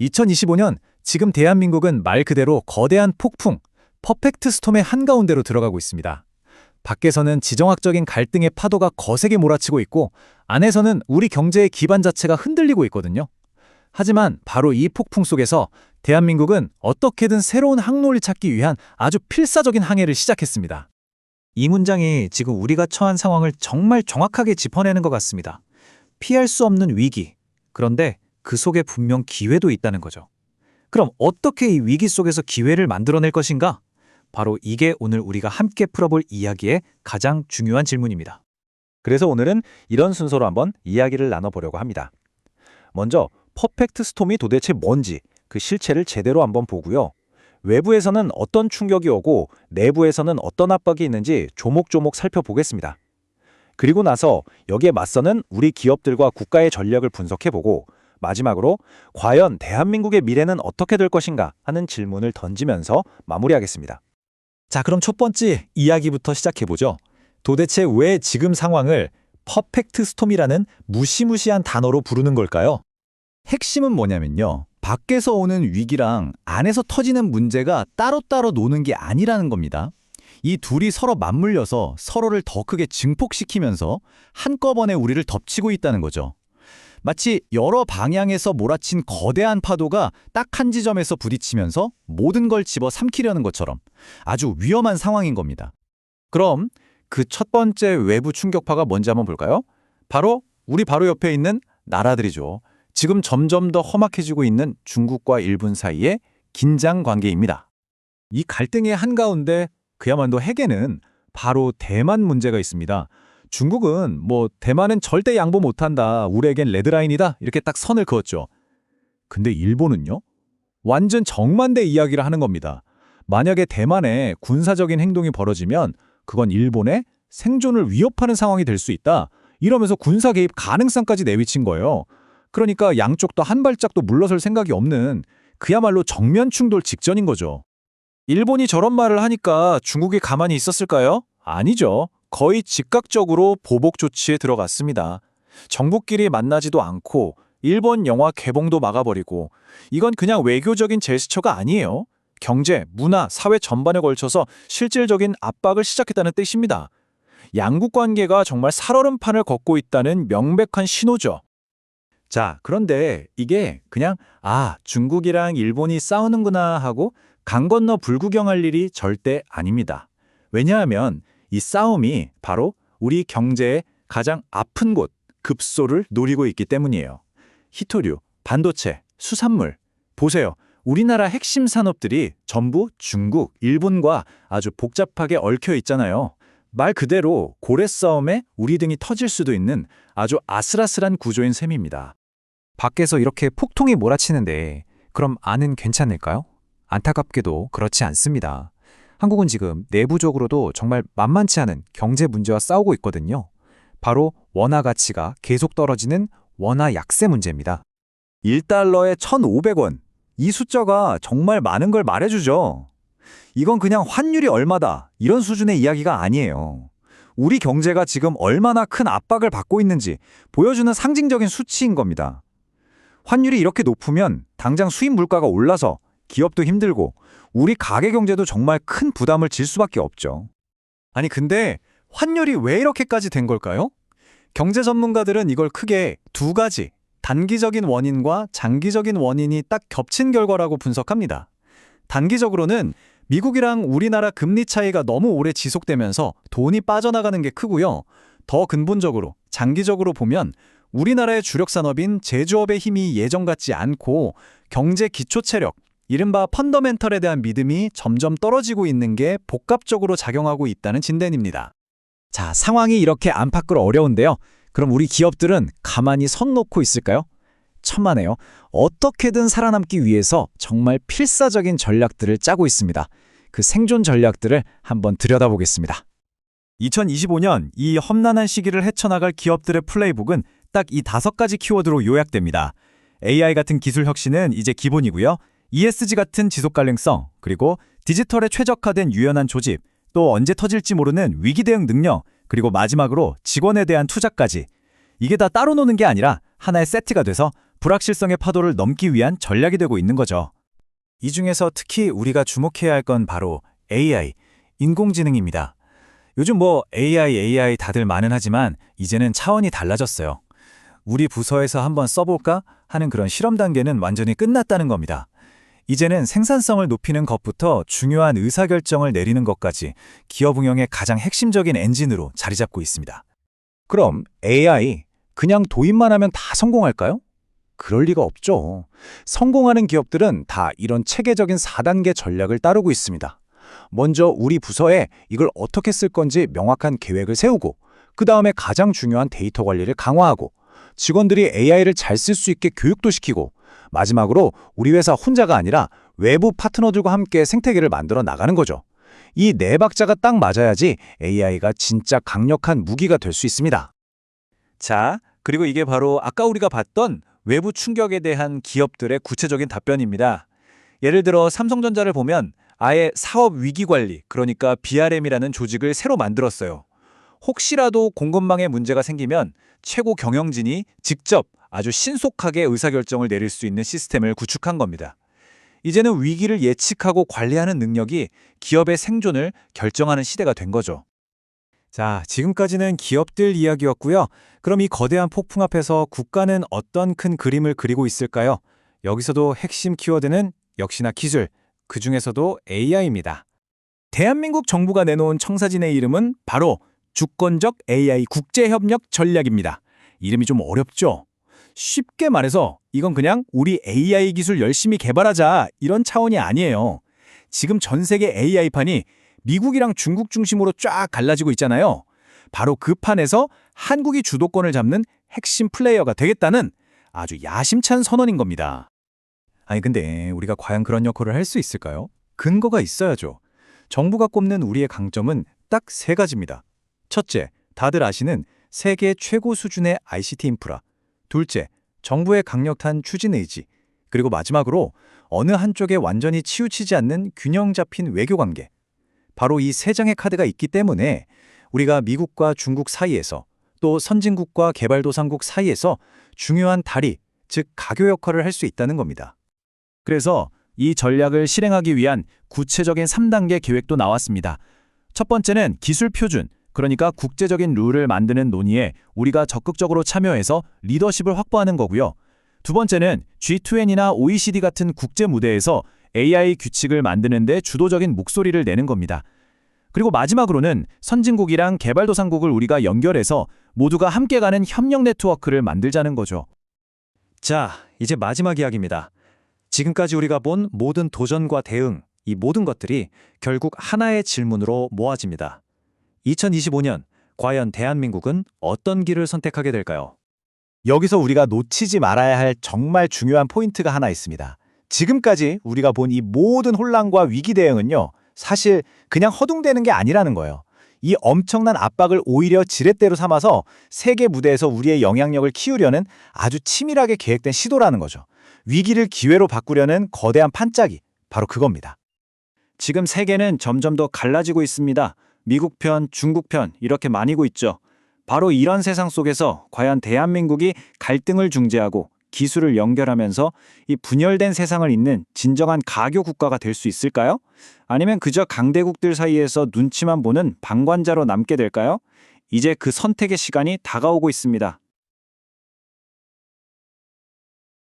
2025년 지금 대한민국은 말 그대로 거대한 폭풍, 퍼펙트 스톰의 한가운데로 들어가고 있습니다. 밖에서는 지정학적인 갈등의 파도가 거세게 몰아치고 있고 안에서는 우리 경제의 기반 자체가 흔들리고 있거든요. 하지만 바로 이 폭풍 속에서 대한민국은 어떻게든 새로운 항로를 찾기 위한 아주 필사적인 항해를 시작했습니다. 이 문장이 지금 우리가 처한 상황을 정말 정확하게 짚어내는 것 같습니다. 피할 수 없는 위기. 그런데 그 속에 분명 기회도 있다는 거죠. 그럼 어떻게 이 위기 속에서 기회를 만들어낼 것인가? 바로 이게 오늘 우리가 함께 풀어볼 이야기의 가장 중요한 질문입니다. 그래서 오늘은 이런 순서로 한번 이야기를 나눠보려고 합니다. 먼저 퍼펙트 스톰이 도대체 뭔지 그 실체를 제대로 한번 보고요. 외부에서는 어떤 충격이 오고 내부에서는 어떤 압박이 있는지 조목조목 살펴보겠습니다. 그리고 나서 여기에 맞서는 우리 기업들과 국가의 전략을 분석해보고 마지막으로 과연 대한민국의 미래는 어떻게 될 것인가 하는 질문을 던지면서 마무리하겠습니다. 자, 그럼 첫 번째 이야기부터 시작해보죠. 도대체 왜 지금 상황을 퍼펙트 스톰이라는 무시무시한 단어로 부르는 걸까요? 핵심은 뭐냐면요. 밖에서 오는 위기랑 안에서 터지는 문제가 따로따로 노는 게 아니라는 겁니다. 이 둘이 서로 맞물려서 서로를 더 크게 증폭시키면서 한꺼번에 우리를 덮치고 있다는 거죠. 마치 여러 방향에서 몰아친 거대한 파도가 딱 한 지점에서 부딪히면서 모든 걸 집어 삼키려는 것처럼 아주 위험한 상황인 겁니다. 그럼 그 첫 번째 외부 충격파가 뭔지 한번 볼까요? 바로 우리 바로 옆에 있는 나라들이죠. 지금 점점 더 험악해지고 있는 중국과 일본 사이의 긴장 관계입니다. 이 갈등의 한가운데 그야말로 핵에는 바로 대만 문제가 있습니다. 중국은 대만은 절대 양보 못한다. 우리에겐 레드라인이다. 이렇게 딱 선을 그었죠. 근데 일본은요? 완전 정반대 이야기를 하는 겁니다. 만약에 대만에 군사적인 행동이 벌어지면 그건 일본의 생존을 위협하는 상황이 될 수 있다. 이러면서 군사 개입 가능성까지 내비친 거예요. 그러니까 양쪽도 한 발짝도 물러설 생각이 없는 그야말로 정면 충돌 직전인 거죠. 일본이 저런 말을 하니까 중국이 가만히 있었을까요? 아니죠. 거의 즉각적으로 보복 조치에 들어갔습니다. 정부끼리 만나지도 않고 일본 영화 개봉도 막아버리고 이건 그냥 외교적인 제스처가 아니에요. 경제, 문화, 사회 전반에 걸쳐서 실질적인 압박을 시작했다는 뜻입니다. 양국 관계가 정말 살얼음판을 걷고 있다는 명백한 신호죠. 자, 그런데 이게 그냥 중국이랑 일본이 싸우는구나 하고 강 건너 불구경할 일이 절대 아닙니다. 왜냐하면 이 싸움이 바로 우리 경제의 가장 아픈 곳, 급소를 노리고 있기 때문이에요. 히토류, 반도체, 수산물. 보세요. 우리나라 핵심 산업들이 전부 중국, 일본과 아주 복잡하게 얽혀 있잖아요. 말 그대로 고래 싸움에 우리 등이 터질 수도 있는 아주 아슬아슬한 구조인 셈입니다. 밖에서 이렇게 폭풍이 몰아치는데 그럼 안은 괜찮을까요? 안타깝게도 그렇지 않습니다. 한국은 지금 내부적으로도 정말 만만치 않은 경제 문제와 싸우고 있거든요. 바로 원화 가치가 계속 떨어지는 원화 약세 문제입니다. 1달러에 1,500원. 이 숫자가 정말 많은 걸 말해주죠. 이건 그냥 환율이 얼마다 이런 수준의 이야기가 아니에요. 우리 경제가 지금 얼마나 큰 압박을 받고 있는지 보여주는 상징적인 수치인 겁니다. 환율이 이렇게 높으면 당장 수입 물가가 올라서 기업도 힘들고 우리 가계 경제도 정말 큰 부담을 질 수밖에 없죠. 아니 근데 환율이 왜 이렇게까지 된 걸까요? 경제 전문가들은 이걸 크게 두 가지, 단기적인 원인과 장기적인 원인이 딱 겹친 결과라고 분석합니다. 단기적으로는 미국이랑 우리나라 금리 차이가 너무 오래 지속되면서 돈이 빠져나가는 게 크고요. 더 근본적으로, 장기적으로 보면 우리나라의 주력 산업인 제조업의 힘이 예전 같지 않고 경제 기초 체력, 이른바 펀더멘털에 대한 믿음이 점점 떨어지고 있는 게 복합적으로 작용하고 있다는 진단입니다. 자, 상황이 이렇게 안팎으로 어려운데요. 그럼 우리 기업들은 가만히 선 놓고 있을까요? 천만에요. 어떻게든 살아남기 위해서 정말 필사적인 전략들을 짜고 있습니다. 그 생존 전략들을 한번 들여다보겠습니다. 2025년 이 험난한 시기를 헤쳐나갈 기업들의 플레이북은 딱 이 5가지 키워드로 요약됩니다. AI 같은 기술 혁신은 이제 기본이고요. ESG 같은 지속 가능성, 그리고 디지털에 최적화된 유연한 조직, 또 언제 터질지 모르는 위기 대응 능력, 그리고 마지막으로 직원에 대한 투자까지. 이게 다 따로 노는 게 아니라 하나의 세트가 돼서 불확실성의 파도를 넘기 위한 전략이 되고 있는 거죠. 이 중에서 특히 우리가 주목해야 할 건 바로 AI, 인공지능입니다. 요즘 AI 다들 많은 하지만 이제는 차원이 달라졌어요. 우리 부서에서 한번 써볼까 하는 그런 실험 단계는 완전히 끝났다는 겁니다. 이제는 생산성을 높이는 것부터 중요한 의사결정을 내리는 것까지 기업 운영의 가장 핵심적인 엔진으로 자리 잡고 있습니다. 그럼 AI 그냥 도입만 하면 다 성공할까요? 그럴 리가 없죠. 성공하는 기업들은 다 이런 체계적인 4단계 전략을 따르고 있습니다. 먼저 우리 부서에 이걸 어떻게 쓸 건지 명확한 계획을 세우고, 그 다음에 가장 중요한 데이터 관리를 강화하고, 직원들이 AI를 잘 쓸 수 있게 교육도 시키고, 마지막으로 우리 회사 혼자가 아니라 외부 파트너들과 함께 생태계를 만들어 나가는 거죠. 이 네 박자가 딱 맞아야지 AI가 진짜 강력한 무기가 될 수 있습니다. 자, 그리고 이게 바로 아까 우리가 봤던 외부 충격에 대한 기업들의 구체적인 답변입니다. 예를 들어 삼성전자를 보면 아예 사업 위기 관리, 그러니까 BRM이라는 조직을 새로 만들었어요. 혹시라도 공급망에 문제가 생기면 최고 경영진이 직접 아주 신속하게 의사결정을 내릴 수 있는 시스템을 구축한 겁니다. 이제는 위기를 예측하고 관리하는 능력이 기업의 생존을 결정하는 시대가 된 거죠. 자, 지금까지는 기업들 이야기였고요. 그럼 이 거대한 폭풍 앞에서 국가는 어떤 큰 그림을 그리고 있을까요? 여기서도 핵심 키워드는 역시나 기술, 그 중에서도 AI입니다. 대한민국 정부가 내놓은 청사진의 이름은 바로 주권적 AI 국제협력 전략입니다. 이름이 좀 어렵죠? 쉽게 말해서 이건 그냥 우리 AI 기술 열심히 개발하자 이런 차원이 아니에요. 지금 전 세계 AI판이 미국이랑 중국 중심으로 쫙 갈라지고 있잖아요. 바로 그 판에서 한국이 주도권을 잡는 핵심 플레이어가 되겠다는 아주 야심찬 선언인 겁니다. 아니 근데 우리가 과연 그런 역할을 할 수 있을까요? 근거가 있어야죠. 정부가 꼽는 우리의 강점은 딱 세 가지입니다. 첫째, 다들 아시는 세계 최고 수준의 ICT 인프라. 둘째, 정부의 강력한 추진 의지. 그리고 마지막으로 어느 한쪽에 완전히 치우치지 않는 균형 잡힌 외교 관계. 바로 이 세 장의 카드가 있기 때문에 우리가 미국과 중국 사이에서 또 선진국과 개발도상국 사이에서 중요한 다리, 즉 가교 역할을 할 수 있다는 겁니다. 그래서 이 전략을 실행하기 위한 구체적인 3단계 계획도 나왔습니다. 첫 번째는 기술 표준, 그러니까 국제적인 룰을 만드는 논의에 우리가 적극적으로 참여해서 리더십을 확보하는 거고요. 두 번째는 G20나 OECD 같은 국제 무대에서 AI 규칙을 만드는 데 주도적인 목소리를 내는 겁니다. 그리고 마지막으로는 선진국이랑 개발도상국을 우리가 연결해서 모두가 함께 가는 협력 네트워크를 만들자는 거죠. 자, 이제 마지막 이야기입니다. 지금까지 우리가 본 모든 도전과 대응, 이 모든 것들이 결국 하나의 질문으로 모아집니다. 2025년, 과연 대한민국은 어떤 길을 선택하게 될까요? 여기서 우리가 놓치지 말아야 할 정말 중요한 포인트가 하나 있습니다. 지금까지 우리가 본 이 모든 혼란과 위기 대응은요, 사실 그냥 허둥대는 게 아니라는 거예요. 이 엄청난 압박을 오히려 지렛대로 삼아서 세계 무대에서 우리의 영향력을 키우려는 아주 치밀하게 계획된 시도라는 거죠. 위기를 기회로 바꾸려는 거대한 판짜기, 바로 그겁니다. 지금 세계는 점점 더 갈라지고 있습니다. 미국 편, 중국 편 이렇게 나뉘고 있죠. 바로 이런 세상 속에서 과연 대한민국이 갈등을 중재하고 기술을 연결하면서 이 분열된 세상을 잇는 진정한 가교 국가가 될 수 있을까요? 아니면 그저 강대국들 사이에서 눈치만 보는 방관자로 남게 될까요? 이제 그 선택의 시간이 다가오고 있습니다.